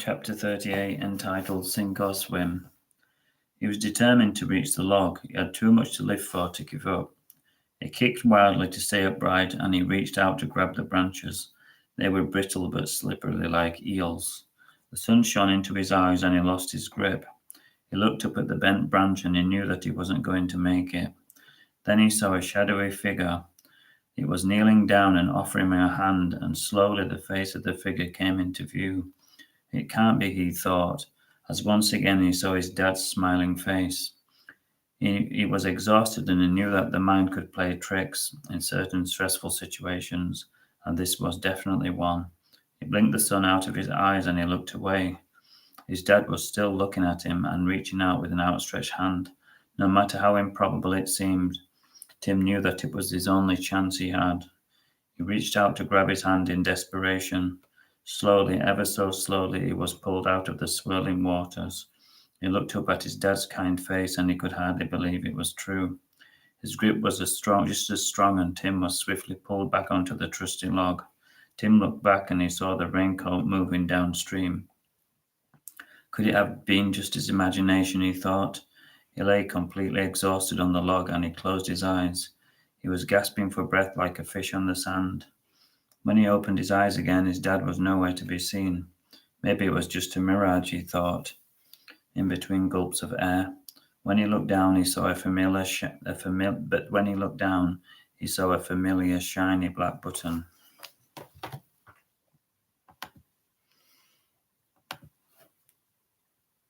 Chapter 38, entitled Sink or Swim. He was determined to reach the log. He had too much to live for to give up. He kicked wildly to stay upright, and he reached out to grab the branches. They were brittle but slippery like eels. The sun shone into his eyes, and he lost his grip. He looked up at the bent branch, and he knew that he wasn't going to make it. Then he saw a shadowy figure. It was kneeling down and offering him a hand, and slowly the face of the figure came into view. It can't be, he thought, as once again he saw his dad's smiling face. He was exhausted, and he knew that the mind could play tricks in certain stressful situations, and this was definitely one. He blinked the sun out of his eyes, and he looked away. His dad was still looking at him and reaching out with an outstretched hand. No matter how improbable it seemed, Tim knew that it was his only chance he had. He reached out to grab his hand in desperation. Slowly, ever so slowly, he was pulled out of the swirling waters. He looked up at his dad's kind face, and he could hardly believe it was true. His grip was just as strong, and Tim was swiftly pulled back onto the trusty log. Tim looked back, and he saw the raincoat moving downstream. Could it have been just his imagination, he thought? He lay completely exhausted on the log, and he closed his eyes. He was gasping for breath like a fish on the sand. When he opened his eyes again, his dad was nowhere to be seen. Maybe it was just a mirage, he thought, in between gulps of air. When he looked down, he saw a familiar shiny black button.